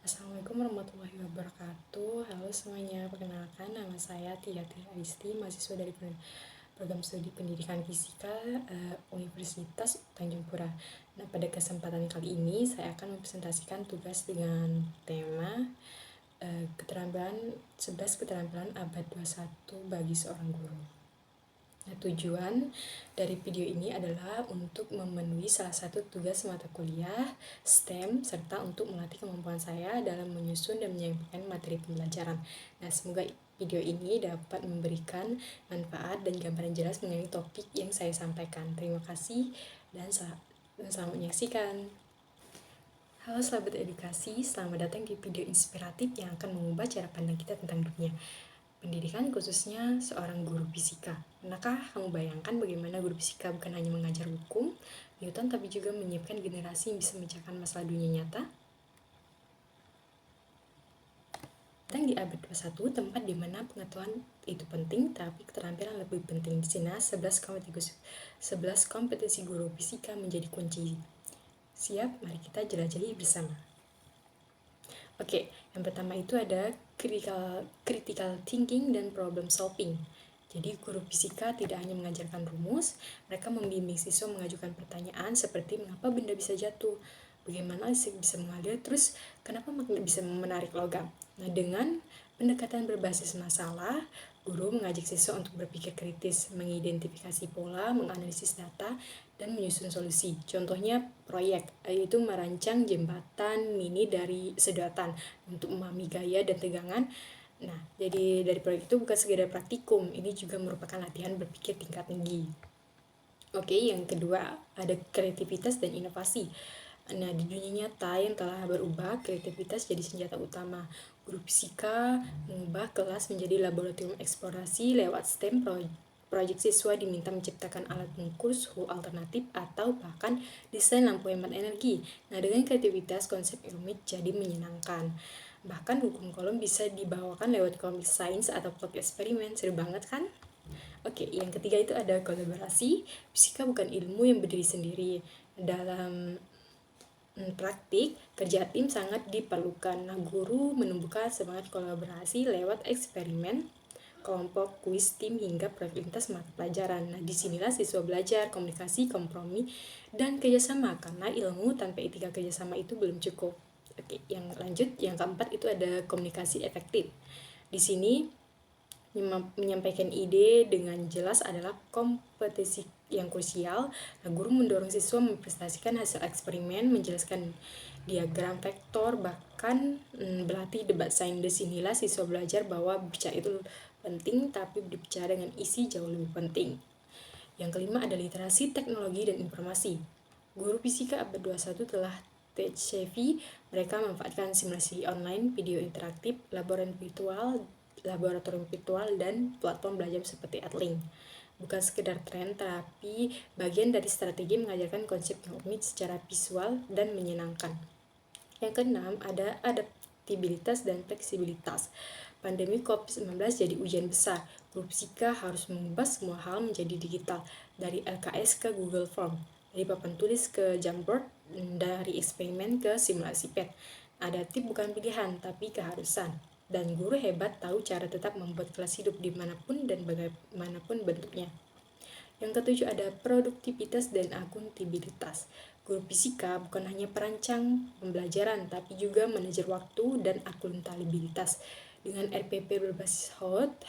Assalamualaikum warahmatullahi wabarakatuh. Halo semuanya, perkenalkan nama saya Tia Aristi, mahasiswa dari program studi pendidikan fisika Universitas Tanjung Pura. Nah, pada kesempatan kali ini saya akan mempresentasikan tugas dengan tema keterampilan 11 keterampilan abad 21 bagi seorang guru. Nah, tujuan dari video ini adalah untuk memenuhi salah satu tugas mata kuliah STEM serta untuk melatih kemampuan saya dalam menyusun dan menyampaikan materi pembelajaran. Nah, semoga video ini dapat memberikan manfaat dan gambaran jelas mengenai topik yang saya sampaikan. Terima kasih dan selamat menyaksikan. Halo sahabat edukasi, selamat datang di video inspiratif yang akan mengubah cara pandang kita tentang dunia pendidikan, khususnya seorang guru fisika. Pernahkah kamu bayangkan bagaimana guru fisika bukan hanya mengajar hukum, Newton, tapi juga menyiapkan generasi yang bisa memecahkan masalah dunia nyata? Dan di abad 21, tempat di mana pengetahuan itu penting, tapi keterampilan lebih penting. Di sini 11 kompetensi guru fisika menjadi kunci. Siap, mari kita jelajahi bersama. Oke, yang pertama itu ada critical thinking dan problem solving. Jadi guru fisika tidak hanya mengajarkan rumus, mereka membimbing siswa mengajukan pertanyaan seperti mengapa benda bisa jatuh, bagaimana listrik bisa mengalir, terus kenapa magnet bisa menarik logam. Nah, dengan pendekatan berbasis masalah, guru mengajak siswa untuk berpikir kritis, mengidentifikasi pola, menganalisis data, dan menyusun solusi. Contohnya proyek, yaitu merancang jembatan mini dari sedotan untuk memahami gaya dan tegangan. Nah, jadi dari proyek itu bukan sekedar praktikum, ini juga merupakan latihan berpikir tingkat tinggi. Oke, yang kedua ada kreativitas dan inovasi. Nah, di dunia nyata yang telah berubah, kreativitas jadi senjata utama. Guru fisika mengubah kelas menjadi laboratorium eksplorasi lewat STEM Proyek siswa diminta menciptakan alat mengukur suhu alternatif atau bahkan desain lampu hemat energi. Nah, dengan kreativitas, konsep rumit jadi menyenangkan. Bahkan hukum kolom bisa dibawakan lewat komik sains atau plot eksperimen. Seru banget kan? Oke, yang ketiga itu ada kolaborasi. Fisika bukan ilmu yang berdiri sendiri. Dalam praktik, kerja tim sangat diperlukan. Nah, guru menumbuhkan semangat kolaborasi lewat eksperimen, kelompok, kuis, tim, hingga proyek lintas mata pelajaran. Nah, disinilah siswa belajar komunikasi, kompromi, dan kerjasama, karena ilmu tanpa etika kerjasama itu belum cukup. Oke, yang lanjut, yang keempat itu ada komunikasi efektif. Di sini menyampaikan ide dengan jelas adalah kompetisi yang krusial. Nah, guru mendorong siswa mempresentasikan hasil eksperimen, menjelaskan diagram vektor, bahkan berlatih debat sains. Disinilah siswa belajar bahwa bicara itu penting, tapi berbicara dengan isi jauh lebih penting. Yang kelima ada literasi teknologi dan informasi. Guru fisika abad 21 telah tech savvy, mereka memanfaatkan simulasi online, video interaktif, laboratorium virtual, dan platform belajar seperti Edlink. Bukan sekedar tren, tapi bagian dari strategi mengajarkan konsep yang rumit secara visual dan menyenangkan. Yang keenam ada adaptabilitas dan fleksibilitas. Pandemi COVID-19 jadi ujian besar. Guru fisika harus mengubah semua hal menjadi digital, dari LKS ke Google Form, dari papan tulis ke Jamboard, dari eksperimen ke simulasi PET. Adaptif bukan pilihan, tapi keharusan. Dan guru hebat tahu cara tetap membuat kelas hidup dimanapun dan bagaimanapun bentuknya. Yang ketujuh ada produktivitas dan akuntabilitas. Guru fisika bukan hanya perancang pembelajaran, tapi juga manajer waktu dan akuntabilitas. Dengan RPP berbasis HOT,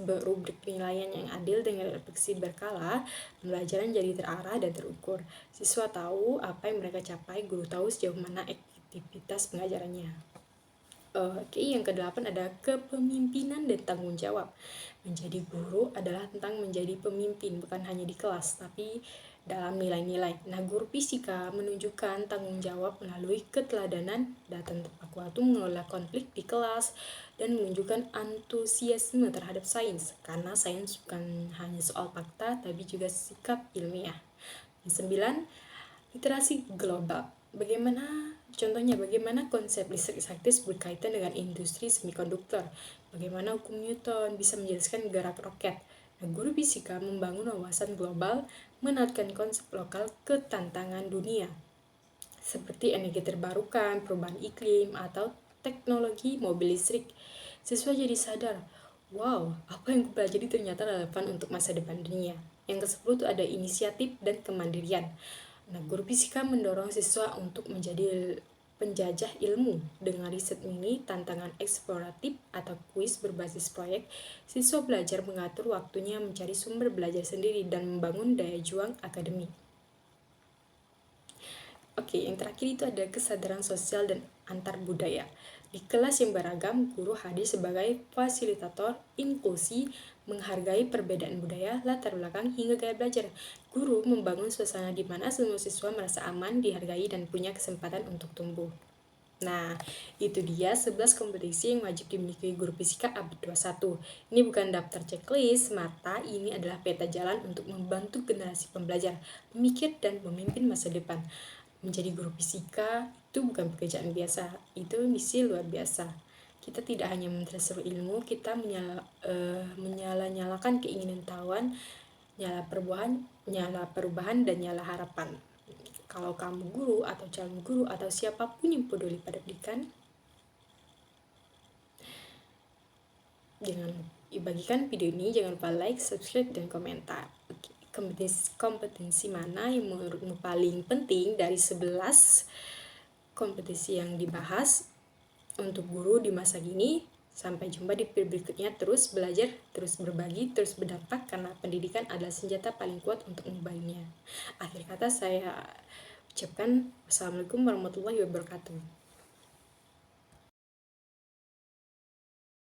berubrik penilaian yang adil dengan refleksi berkala, pembelajaran jadi terarah dan terukur. Siswa tahu apa yang mereka capai, guru tahu sejauh mana aktivitas pengajarannya. Oke, yang kedelapan ada kepemimpinan dan tanggung jawab. Menjadi guru adalah tentang menjadi pemimpin, bukan hanya di kelas, tapi dalam nilai-nilai. Nah, guru fisika menunjukkan tanggung jawab melalui keteladanan, datang tepat waktu, mengelola konflik di kelas, dan menunjukkan antusiasme terhadap sains, karena sains bukan hanya soal fakta, tapi juga sikap ilmiah. Yang sembilan, literasi global. Bagaimana konsep listrik praktis berkaitan dengan industri semikonduktor? Bagaimana hukum Newton bisa menjelaskan gerak roket? Nah, guru fisika membangun wawasan global, menautkan konsep lokal ke tantangan dunia. seperti energi terbarukan, perubahan iklim, atau teknologi mobil listrik. Siswa jadi sadar, wow, apa yang kupelajari ternyata relevan untuk masa depan dunia. Yang ke-10 itu ada inisiatif dan kemandirian. Nah, guru fisika mendorong siswa untuk menjadi penjajah ilmu. Dengan riset mini, tantangan eksploratif, atau kuis berbasis proyek, siswa belajar mengatur waktunya, mencari sumber belajar sendiri, dan membangun daya juang akademik. Oke, yang terakhir itu ada kesadaran sosial dan antar budaya. Di kelas yang beragam, guru hadir sebagai fasilitator inklusi, menghargai perbedaan budaya, latar belakang, hingga gaya belajar. Guru membangun suasana di mana semua siswa merasa aman, dihargai, dan punya kesempatan untuk tumbuh. Nah, itu dia 11 kompetisi yang wajib dimiliki guru fisika abad 21. Ini bukan daftar checklist semata, ini adalah peta jalan untuk membantu generasi pembelajar, pemikir, dan pemimpin masa depan. Menjadi guru fisika itu bukan pekerjaan biasa, itu misi luar biasa. Kita tidak hanya mentransfer ilmu, kita menyala-nyalakan keinginan tahuan, nyala perubahan dan nyala harapan. Kalau kamu guru atau calon guru atau siapapun yang peduli pada pendidikan, jangan bagikan video ini, jangan lupa like, subscribe, dan komentar. Kompetensi mana yang menurutmu paling penting dari 11 kompetisi yang dibahas untuk guru di masa kini? Sampai jumpa di video berikutnya. Terus belajar, terus berbagi, terus berdampak, karena pendidikan adalah senjata paling kuat untuk mengubahnya. Akhir kata saya ucapkan wassalamualaikum warahmatullahi wabarakatuh.